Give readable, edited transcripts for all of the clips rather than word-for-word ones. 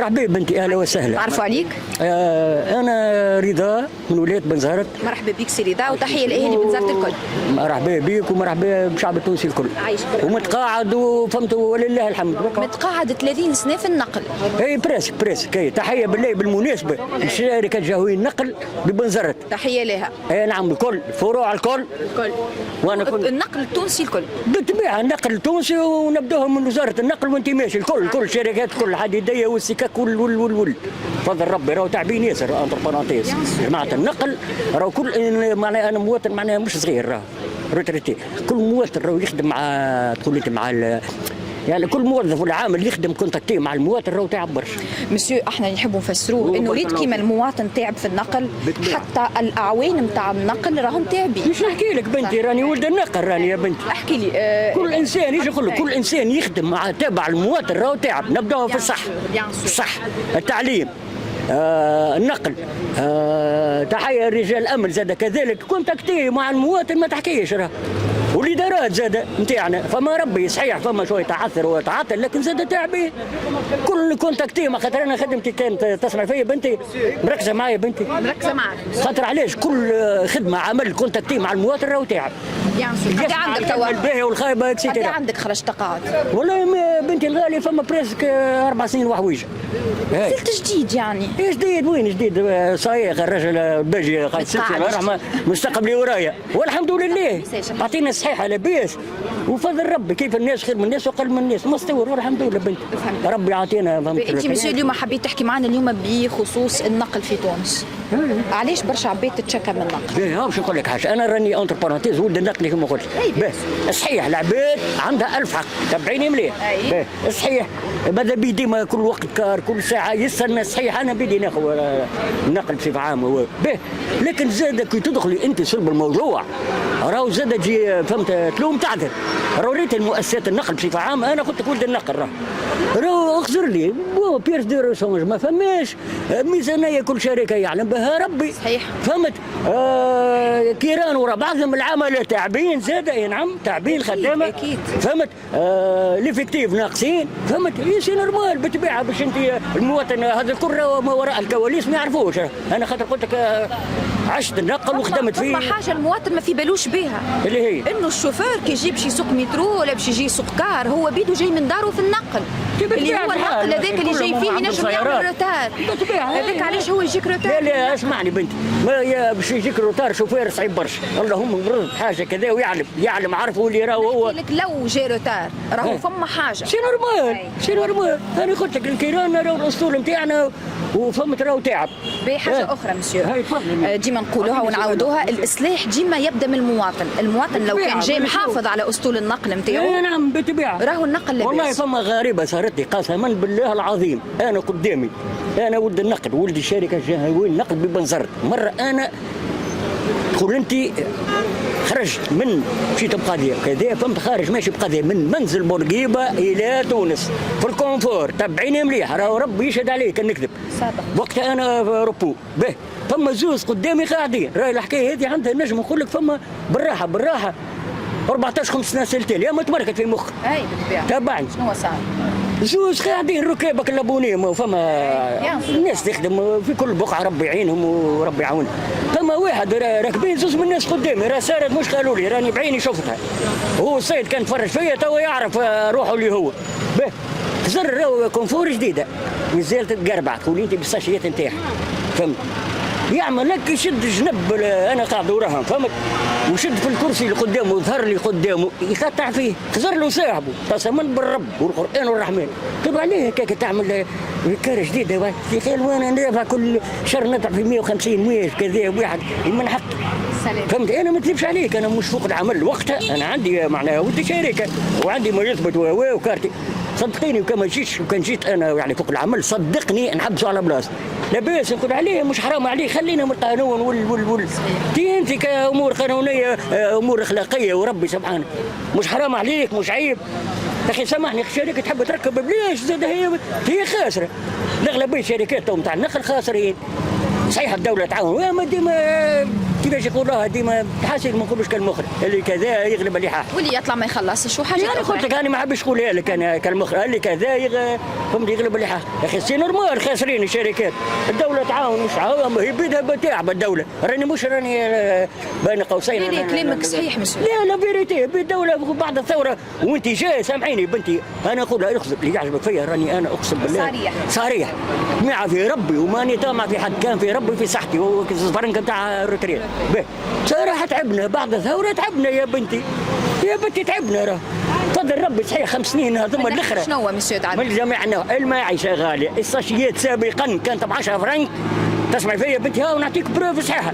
مرحبا بنتي، اهلا وسهلا. تعرفوا عليك؟ انا رضا من ولايه بنزرت. مرحبا بك سي رضا، وتحيه لاهالي بنزرت الكل. مرحبا بك ومرحبا بالشعب التونسي الكل. عايشك. ومتقاعد وفهمتوا ولله الحمد. متقاعد 30 سنه في النقل. اي بريسك اي. تحيه بالله بالمناسبه لشركه جهوي النقل ببنزرت. تحيه لها. اي نعم، الكل فروع الكل. وانا كل النقل التونسي الكل. بالطبيعه النقل التونسي، ونبداهم من وزاره النقل وانت ماشي الكل. كل شركات كل حديديه والسكك وال فضل ربي راهو تعبين ياسر انتر بارونتيز. جماعه النقل راهو كل معناها انا مواطن معناها مش صغير، راهو روتريتي. كل مواطن راهو يخدم مع تقول لي مع يعني كل موظف ولا عامل يخدم كونتاكتي مع المواطن راهو تعب برشا. مسيو احنا نحبوا نفسروه انه ريت كيما المواطن تعب في النقل، حتى الاعوان نتاع النقل راهم تعبين. مش نحكي لك بنتي، راني ولد النقل راني يا بنتي. احكي لي. كل انسان يجي يقول لك كل انسان يخدم مع تابع المواطن راهو تعب. نبداو في الصح، التعليم، النقل، تحيه رجال الامن زاد كذلك كونتاكتي مع المواطن ما تحكيش راه. والادارات زاد نتاعنا فما ربي صحيح فما شويه تعثر وتعطل، لكن زاد تعبين. كل كونتاكتي ما خاطر انا خدمتي كانت تسمع فيا بنتي، مركزه معايا بنتي. مركزه معك خاطر علاش كل خدمه عمل كونتاكتي مع المواطن راهو تعب. قد عندك توا الباهيه والخايبه قد عندك خرجت تقاعد؟ والله بنتي الغاليه فما بريسك 4 سنين وحويجه. زلت جديد يعني؟ جديد وين جديد؟ صايغ الرجل باجي قاعد 6 رحمه مستقبلي ورايا والحمد لله. اعطينا الصحيحه لاباس وفضل ربي. كيف الناس خير من الناس وقل من الناس مستور والحمد لله بنتي. ربي يعطينا. انت مسيو اليوم حبيت تحكي معنا اليوم بخصوص النقل في تونس. علاش برشا عباد تتشكى من النقل؟ باش نقول لك حاجه، انا راني انتر بارونتيز ولد النقل كما قلت. صحيح العباد عندها 1000 حق تبعيني مليح. صحيح ماذا بي ديما كل وقت كار كل ساعه يسالنا. صحيح انا بدي ناخذ النقل بصفه عامه لكن زاد كي تدخلي انت صلب الموضوع راهو زاد تجي فهمت تلوم تعذر. ريت المؤسسات النقل بصفه عامه. انا قلت لك ولد النقل راهو اخزر لي بيرس دو ريسونج ما فماش ميزانيه كل شركه يعلم بها ربي. صحيح. فهمت. كيران ورا بعضهم العملاء تعبين زاد. نعم تعبين خدامه. اكيد. فهمت. ليفيكتيف ناقصين. فهمت. سي نورمال بالطبيعه باش انت المواطن هذا الكل ما وراء الكواليس ما يعرفوش. انا خاطر قلت لك عشت النقل وخدمت فيه. ثم حاجه المواطن ما في بالوش بها اللي هي انه الشوفير كي يجي باش يسوق مترو ولا باش يجي يسوق كار هو بيدو جاي من داره في النقل اللي هو النقل هذاك اللي جاي فيه ينجم يعمل روتار. هذاك علاش هو يجيك روتار. لا اسمعني بنتي، ما باش يجيك روتار شوفير صعيب برشا. اللهم مرض حاجه كذا ويعلم عارفه اللي راهو هو. لك لو جاي روتار راهو فما حاجه سي نورمال. انا قلت لك الكيران راهو الاسطول نتاعنا وفهمت راهو تعب. بحاجه اخرى مسيو ديما نقولوها ونعاودوها، الاصلاح ديما يبدا من المواطن لو كان جاي محافظ على اسطول النقل نتاعو. نعم بالطبيعه راهو النقل لاباس. والله فما غريبه صارت لي قسما بالله العظيم. انا قدامي انا ولد النقل ولد الشركه الجهويه النقل ببنزرت. مره انا تقول انت خرجت من مشيت بقضيه كذا فهمت خارج ماشي بقضيه من منزل بورقيبه الى تونس في الكونفور تبعيني مليح راهو ربي يشهد عليه كان نكذب. وقتها انا في روبو فما زوز قدامي قاعدين راهي الحكايه هذه عندها نجم نقول لك فما بالراحه 14 15 سنتين يا ما تمركت في مخ. اي بالطبيعه. تابعني شنو صار؟ زوز قاعدين ركابك اللبونيه وفما الناس تخدم في كل بقعه ربي يعينهم وربي يعاونهم. فما واحد راكبين زوز من الناس قدامي راه سارت مش قالوا لي راني بعيني شفتها. هو السيد كان تفرج فيا توا يعرف روحه اللي هو خزر راهو كونفور جديده مازالت تقربع تقولي انت بالساشيات نتاعها فهمت. يعمل لك يشد جنب انا قاعد وراهم فهمت وشد في الكرسي اللي قدامه وظهر لي قدامه يقطع فيه خزر له صاحبه قسما بالرب والقران والرحمن. طب عليه هكاك تعمل كاره جديده في خير وانا ندافع كل شهر ندفع في 150 100 كذا واحد من حقي. فهمت. انا ما نكذبش عليك انا مش فوق العمل وقتها انا عندي معناها ودي شركه وعندي ما يثبت وكارتي صدقيني وكان جيت انا يعني فوق العمل صدقني نحبسوا على بلاصه لاباس نقول عليه مش حرام عليه خلينا من القانون وال انت كامور قانونيه امور اخلاقيه وربي سبحانه مش حرام عليك مش عيب. اخي سامحني الشركه تحب تركب بلاش زاد هي خاسره. اغلبيه الشركات نتاع النقل خاسرين صحيح الدوله تعاون ما ديما كيفاش يقولوها ديما تحاسب ما نقولوش كالمخرج اللي كذا يغلب اللي حاح واللي يطلع ما يخلصش وحاجه يعني قلت لك انا ما حبش نقولها لك انا كالمخرج اللي كذا فهمت يغلب اللي حاح يا اخي سي نورمال خاسرين الشركات الدوله تعاون مش هي بيدها بتاعب الدوله راني مش راني بين قوسين لا كلامك صحيح مسيو لا فيريتي بالدوله بعد الثوره وانت جاي سامحيني بنتي انا اقول اقسم اللي يعجبك فيا راني انا اقسم بالله صريح مع في ربي وماني طامع في حد كان في ربي في صحتي والفرنك نتاع الروتريات صراحه تعبنا بعد الثوره تعبنا يا بنتي تعبنا راه فضل ربي صحيح 5 سنين هذوما الاخرى شنو هو مسيو تعب من جميعنا المعيشه غاليه الساشيات سابقا كانت ب 10 فرنك تسمع فيا بنتي ها ونعطيك بروف صحيحه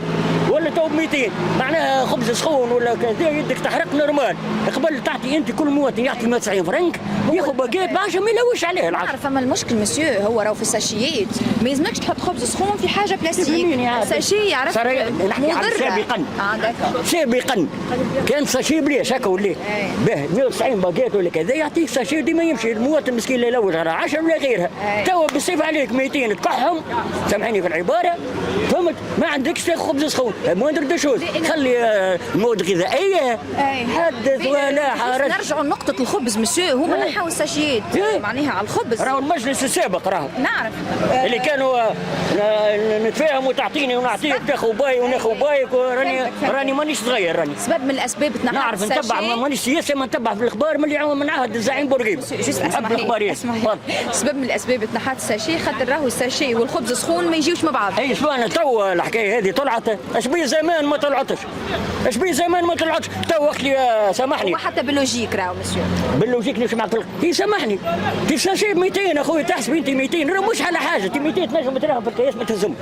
ولا تو ب 200 معناها خبز سخون ولا كذا يدك تحرق نورمال قبل تعطي انت كل مواطن يعطي 190 فرنك ياخذ باكيت ب 10 ما يلوش عليه العشر نعرف اما المشكل مسيو هو راهو في الساشيات ما يلزمكش تحط خبز سخون في حاجه بلاستيك ساشي عرفت نحكي عن سابقا كان ساشي بليش هكا ولا به 190 باكيت ولا كذا يعطيك ساشي ديما يمشي المواطن المسكين اللي يلوج على 10 ولا غيرها توا بالصيف عليك 200 تكحهم سامحيني في العباره فهمت ما عندكش تاخذ خبز سخون موندر دو شوز خلي المواد الغذائيه حدث ولا حرج نرجعوا لنقطه الخبز مسيو هما نحاو الساشيات معناها على الخبز راهو المجلس السابق راهو نعرف اللي كانوا نتفاهم وتعطيني ونعطيك تاخذ باي وناخذ بايك راني مانيش صغير راني سبب من الاسباب نعرف نتبع مانيش سياسه ما نتبع في الاخبار من اللي من عهد الزعيم بورقيبه نحب الاخبار سبب من الاسباب تنحات الساشي خاطر راهو الساشي والخبز سخون ما يجيوش مع بعض اي شو انا تو الحكايه هذه طلعت اش بيه زمان ما طلعتش تو وقت لي سامحني وحتى باللوجيك راهو مسيو باللوجيك نمشي معك هي سامحني في ساشي ب 200 اخويا تحسب انت 200 راه مش على حاجه انت 200 تنجم تراها في القياس ما تهزم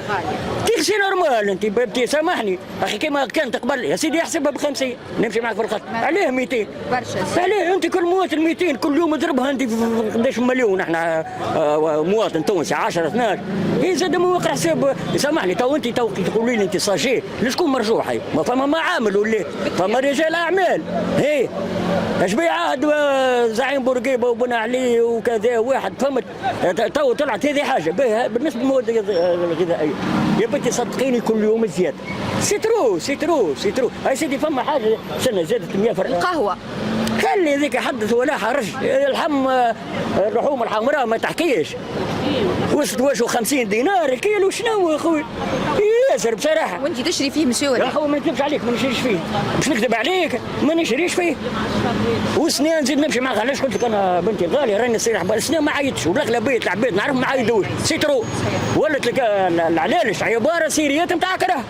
تيغسي نورمال انت بنتي سامحني اخي كما كانت قبل يا سيدي احسبها ب 50 نمشي معك في الخط عليه 200 برشا عليه انت كل مواطن 200 كل يوم اضربها انت في قداش مليون احنا مواطن تونسي 10 12 هي زاد مواقع حساب سامحني تو انت تقولي لي انت ساشي لشكون مرجوح هي ما فما معامل ولا فما رجال اعمال هي اش بيه عهد زعيم بورقيبه وبن علي وكذا واحد فهمت تو طلعت هذه حاجه بالنسبه للمواد الغذائيه يا بنتي صدقيني كل يوم زياده سيترو هاي سيدي فما حاجه سنه زادت 100 فرق القهوه خلي ذيك حدث ولا حرج اللحوم الحمراء ما تحكيش وصلت واش 50 دينار الكيلو شنو يا خويا ياسر بصراحه وانت تشري فيه مسيو يا خويا ما نكذبش عليك ما نشريش فيه باش نكذب عليك ما نشريش فيه وسنين نزيد نمشي معك علاش قلت لك انا بنتي غاليه راني نصير السنين ما عيطش والاغلبيه العباد نعرف ما عيطوش سيترو ولات لك العلالش عباره سيريات نتاع كره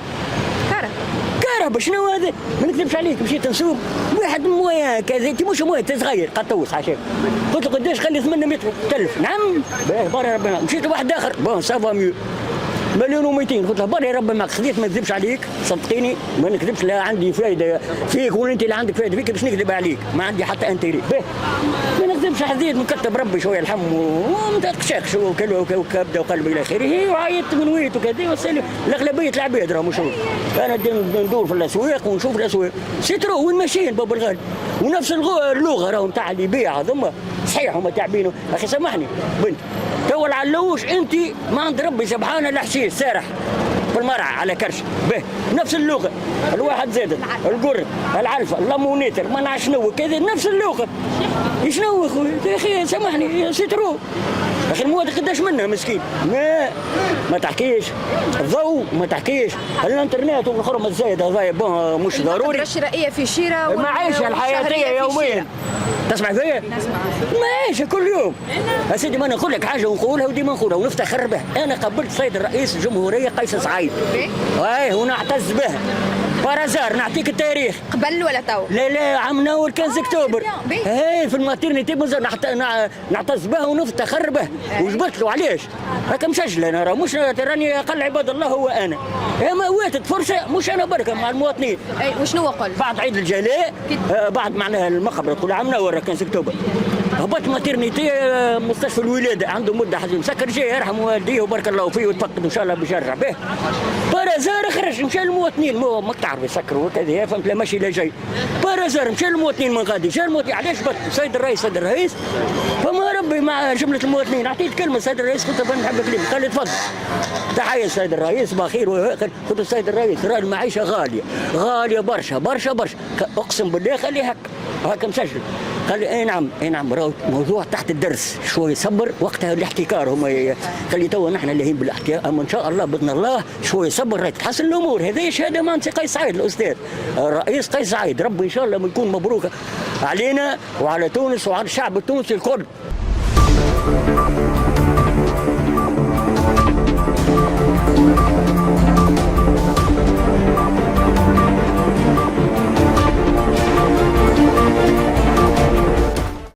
شنو هذا؟ ما نكذبش عليك مشيت نسوق واحد مويه كذا انت مش مويه صغير قطوس عشان قلت له قداش خلي 800 تلف نعم باري ربنا مشيت لواحد اخر بون سافا ميو 1,200,000 قلت له باري ربي معك خذيت ما نكذبش عليك صدقيني ما نكذبش لا عندي فايده فيك ولا انت اللي عندك فايده فيك باش نكذب عليك ما عندي حتى انتري ما نكذبش حديت نكتب ربي شويه الحم وما تقشاكش وكبده وقلبي الى اخره وعيطت من ويت وكذا وسالي الاغلبيه العباد راهم مش انا ندور في الاسواق ونشوف الاسواق سيترو وين ماشيين باب الغالي ونفس اللغه راهم تاع اللي يبيع هذوما صحيح هما تعبينه اخي سامحني بنت تو العلوش انت ما عند ربي سبحانه الحشيش سارح في المرعى على كرش به نفس اللغه الواحد زادت القرد العلفه الليمونيتر ما نعرف شنو كذا نفس اللغه شنو يا خويا يا اخي سامحني سيترو اخي المواد قداش منها مسكين ما تحكيش الضوء ما تحكيش الانترنت والخرم الزايد هذا بون مش ضروري الشرائيه في شيره المعيشه الحياتيه يوميا تسمع فيا؟ معيشه كل يوم يا سيدي ما نقول لك حاجه ونقولها وديما نقولها ونفتخر به انا قبلت سيد الرئيس الجمهوريه قيس سعيد اي ونعتز به بارازار نعطيك التاريخ قبل ولا تو؟ لا عام ناول كان اكتوبر اي في الماتيرنيتي نعتز به ونفتخر به وجبت له علاش هكا مسجل انا راه مش راني اقل عباد الله هو انا ما واتت فرصه مش انا بركه مع المواطنين اي وشنو قلت؟ بعد عيد الجلاء بعد معناها المقبره كل عام ناول كان اكتوبر هبط ماتيرنيتي مستشفى الولاده عنده مده حزين مسكر جاي يرحم والديه وبارك الله فيه وتفقد ان شاء الله باش يرجع به بارازار خرج مشى المواطنين ما تعرف يسكروا وكذا فهمت لا ماشي لا جاي بارازار مشى المواطنين من غادي جا المواطنين علاش بط سيد الرئيس فما ربي نلتقي مع جمله المواطنين، اعطيت كلمه السيد الرئيس قلت له نحب كلمه، قال لي تفضل. تحيه السيد الرئيس بخير. قلت السيد الرئيس راه المعيشه غاليه غاليه برشا برشا برشا، اقسم بالله خلي هكا مسجل. قال لي اي نعم اي نعم، راهو موضوع تحت الدرس، شوي صبر وقتها الاحتكار هما قال لي تو نحن لاهين بالاحتكار، اما ان شاء الله باذن الله شوي صبر راهي تتحسن الامور. هذه شهاده مهندس قيس سعيد الاستاذ الرئيس قيس سعيد، ربي ان شاء الله يكون مبروك علينا وعلى تونس وعلى الشعب التونسي الكل.